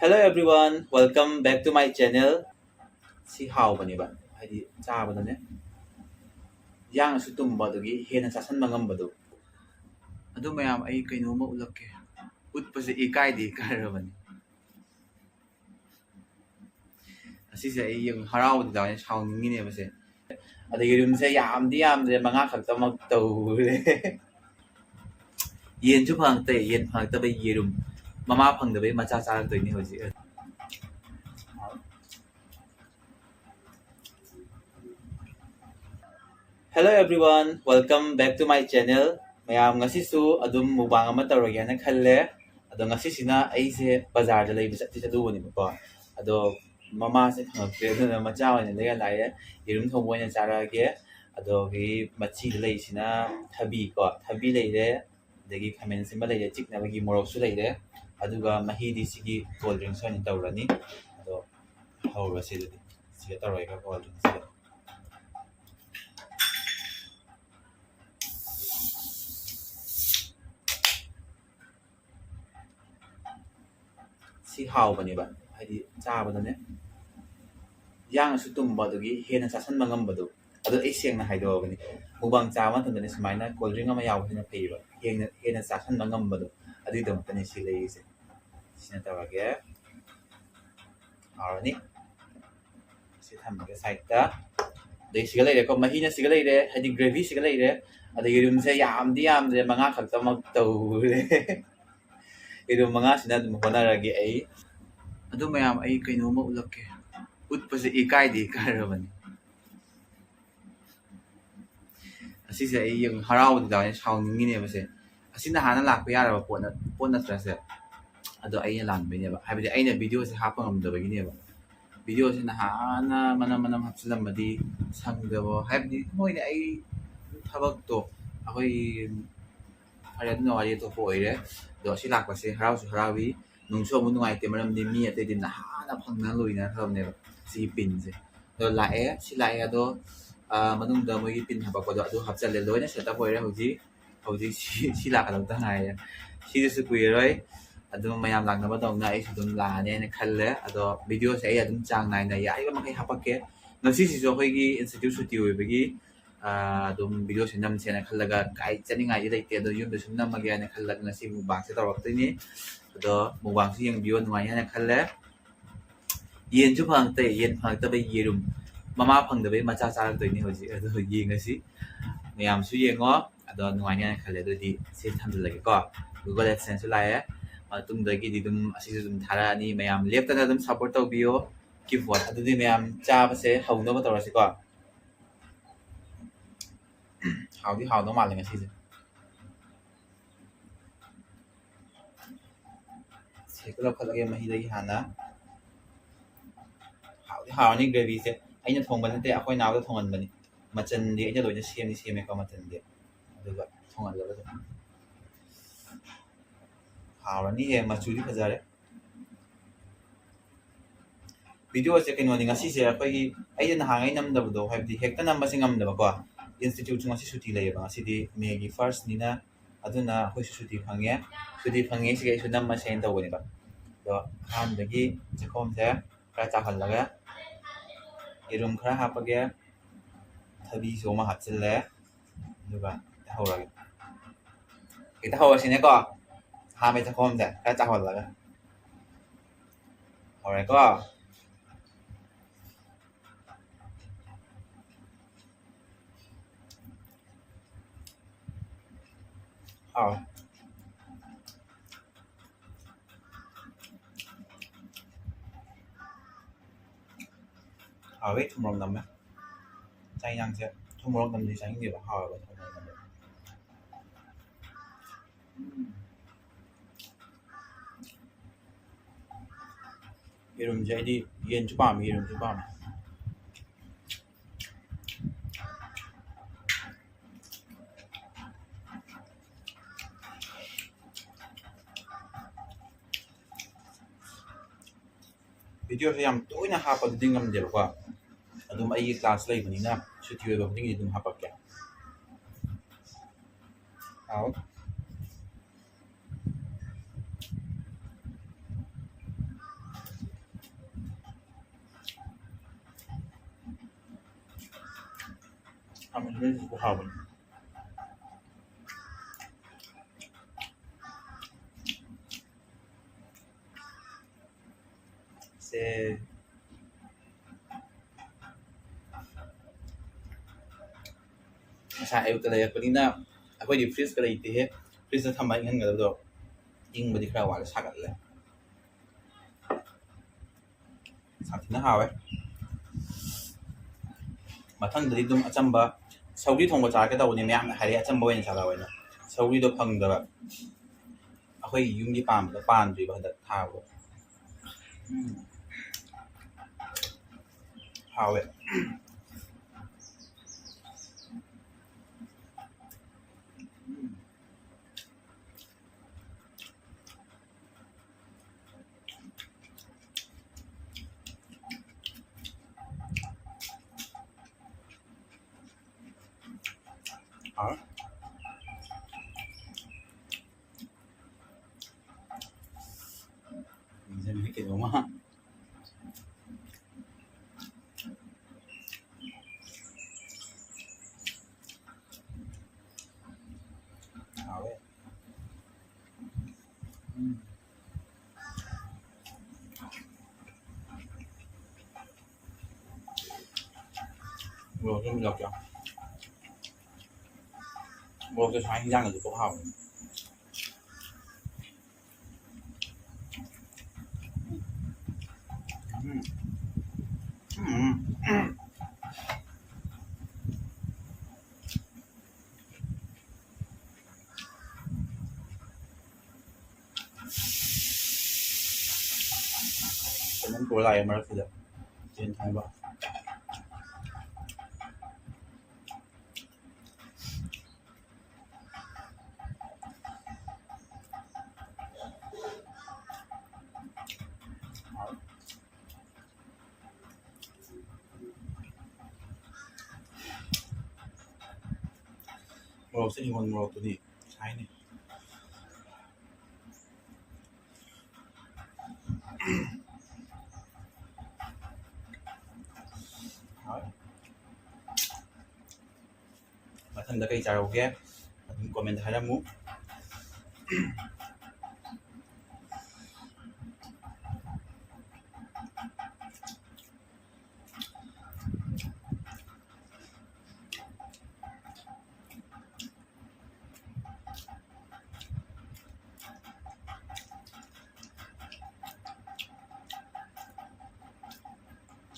Hello everyone, welcome back to my channel. Si hawbaniba haidi chabadane yang su tumbadagi hena sasanba ngambadu adu mayam ai kainoma ulakke utpase ikaidi karabani asise ai yung harawdi dawne sawningine base adagi rumse yamde manga khaktamak tawre yen chu phangte yen phangta bai yerum mama phangda bai macha charak toini hoji. Hello everyone, welcome back to my channel. Mayam ngasi su adum mukbang ama tawrage na khalle. Ado ngasi sina aise bazar da leiba chatti chadu ni ko. Ado mama se phangpe na macha wa ne le la ye. Irum thongbo nya charage. Ado gi machi lei sina thabi ko. Thabi lei le dagi khamen simba lei chik na bagi morok su lei le. Aduga mahi di sigi cold drinks ni tawrani. Ado hawra se di. Siga tawrage ka cold drinks. Si hawbaniba haidi chabadane yang su tumbadagi hena sasanba ngambadu adu ai sengna haidogani mubang chama tandane sumaina cold drink ama yawbina peiba hena sasanba ngambadu adu damatane si leise sina tawage arani si thamage side ta dei siga leire ko mahina siga leire haidi gravy siga leire adu yurumse yamde manga khaktamak tawre irum manga sina dum honaragi ai adu mayam ai kainoma ulakke utpase ikaidi karabani asise ai yung harawdi dawne sawningine base asina hana lakpa yaraba ponna trase ado aina lanbene ba habide aina video se hapa ngamdabagine ba video se na hana manam hapsilamadi sangdabo habide moine ai thabak to akoi haradna wari to poire do si lakpa se harawi nungso mu nungai te maram ni mi ate din na hana phangna loina thamne si pin se do lae si lae do manung da moi pin haba ko do adu hapchale loina setup hoire hoji si la ka ta ngai si su kuiroi adu mayam lang na ba dong na ai dum la ne ne khalle ado video se ai adum chang nai na ya ai ma kai hapakke ngasi si jo hoi gi institute suti oi bagi adum video se nam se na khallaga kai chani ngai dei te do yum de sum nam ma ga ne khallaga ngasi mu bang se tawak ni ado mubang si yang bio nuai hana khalle yen chu phangte yen phangta bai yerum mama phangda bai macha charak toini hoji ado yengasi mayam su yengo ado nuai hana khalle do di se thamdalage ko Google AdSense su lae tung dagi di dum asi dum thara ni mayam leptana dum support to bio ki vote ado di mayam cha ba se hauno ba tawrasi ko hawdi hawno male ngasi se ko khalage mahi dagi hana hawni gravy se aina thongba nate akoi naw da thongan bani machan di aina loina seme ka machan di aduga thongan la ba hawni he machuri phajare video se kino ni ngasi se akoi aina hangai namdabdo habdi hekta namba se ngamdaba ko institute ngasi suti leba ngasi di megi first nina aduna hoi suti phange se isu namma sen tawni ba do han dagi chakom se ka cha halaga irum khara hapage thabi soma hachille duba hawrage ita hawasine ko ha me chakom se ka cha halaga hawre ko wait thumrom nam chai yang se thumrom nam di sang ni ba ha ba thumrom nam irum jai di yen chu pam irum chu pam video se yam toina hapa dingam de ko adum ai class lai bani na suti oi ba ding dum hapa kya out 하면 하고 세 ꯉꯁꯥꯏ ꯑꯌꯨꯛꯇ ꯂꯩꯔꯛꯄꯅꯤꯅ ꯑꯩꯈꯣꯏꯗꯤ ꯐ꯭ꯔꯤꯖꯀ ꯂꯩꯇꯦꯍꯦ ꯐ꯭ꯔꯤꯖꯇ ꯊꯝꯕ ꯏꯪꯍꯟꯒꯗꯕꯗꯣ ꯏꯪꯕꯗꯤ ꯈꯔ ꯋꯥꯠꯂꯦ ꯁꯥꯒꯠꯂꯦ ꯁꯥꯊꯤꯅ ꯍꯥꯎꯋꯦ ꯃꯊꯪꯗꯗꯤ ꯑꯗꯨꯝ ꯑꯆꯝꯕ ꯁꯧꯒ꯭ꯔꯤ ꯊꯣꯡꯕ ꯆꯥꯔꯒꯦ ꯇꯧꯕꯅꯤ ꯃꯌꯥꯝꯅ ꯍꯥꯏꯔꯛꯑꯦ ꯑꯆꯝꯕ ꯑꯣꯏꯅ ꯆꯥꯔꯛꯑꯣꯅ ꯁꯧꯒ꯭ꯔꯤꯗꯣ ꯐꯪꯗꯕ ꯑꯩꯈꯣꯏꯒꯤ ꯌꯨꯝꯒꯤ ꯄꯥꯟꯕꯗꯣ ꯄꯥꯟꯗ꯭ꯔꯤꯕ ꯍꯟꯗꯛ ꯊꯥꯕꯗꯣ ꯍꯥꯎꯋꯦ ꯍꯥꯎꯋꯦ ꯀꯩꯅꯣꯃ ꯍꯥꯎꯋꯦ ꯃꯣꯔꯣꯛ 좀 넣을게요 모르게 장인장에도 또 하고 저는 몰라요 말했어요 괜찮아 봐 모르 쓰니 건 모르더니 차이네 마찬가지로 cây trà ghép comment hay là muốn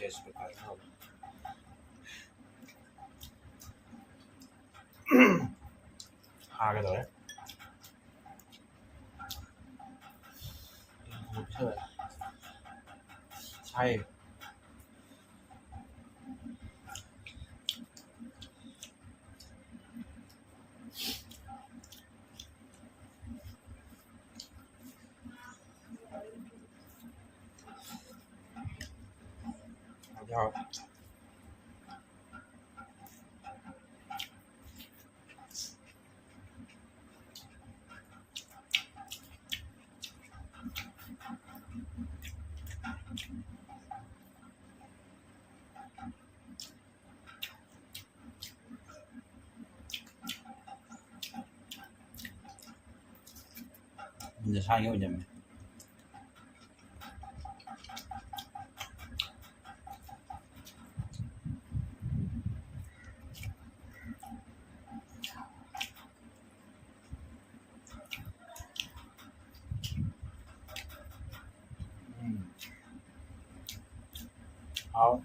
Yes, but I help. Hai cái rồi đấy. Chay. Rồi. Giờ sai cái gì Hảo.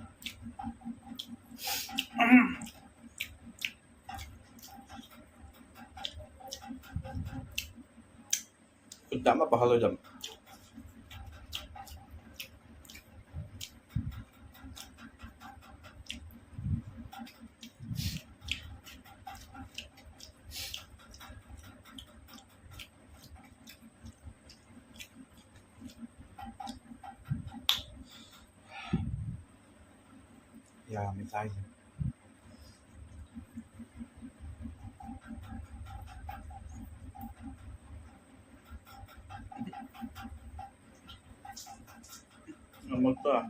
Quddamma pahalıcam. Ya mesaj. Nomor tuh.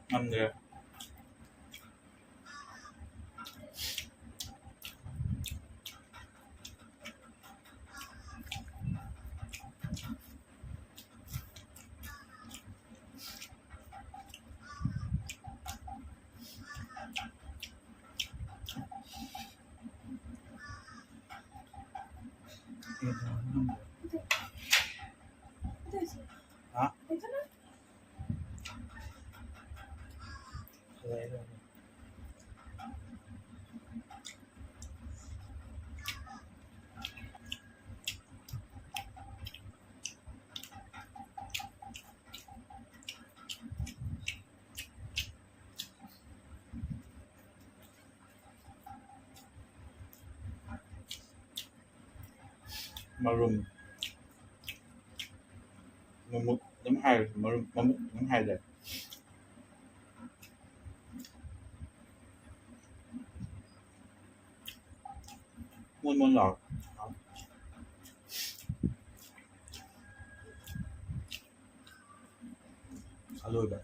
Ngâm hả? Maroon Mamut nấm hai Mamut nấm hai rồi muôn lọt lôi vậy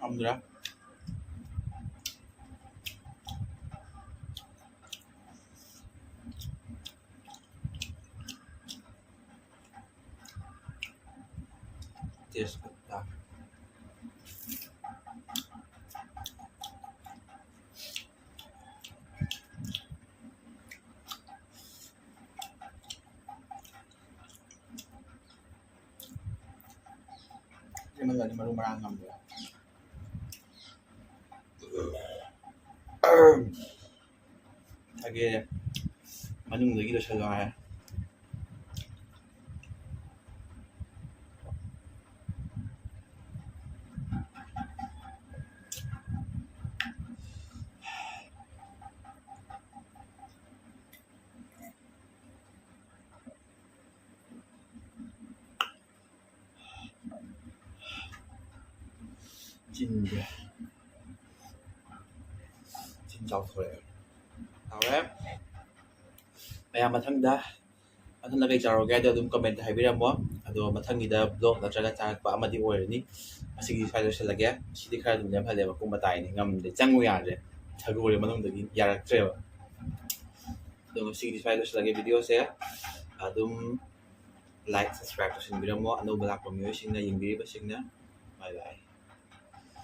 ông rồi đó taste good nhưng mà giờ thì Maroon marang ngầm rồi 하게 만능 내기도 잘 진짜 진짜 그래요. 다음에 mayam mathangda mathangda kay charoge ado dum comment haibiramo ado mathangida blog natraga changakpa amadi oirani asigi side salage sidi khara dum lem haleba kum batai ni ngamde changu yare thagure manungdagi yaraktreba ado sigi side salage video se adum like subscribe to sinbiramo anu balak pamyo singna yingbiriba singna bye bye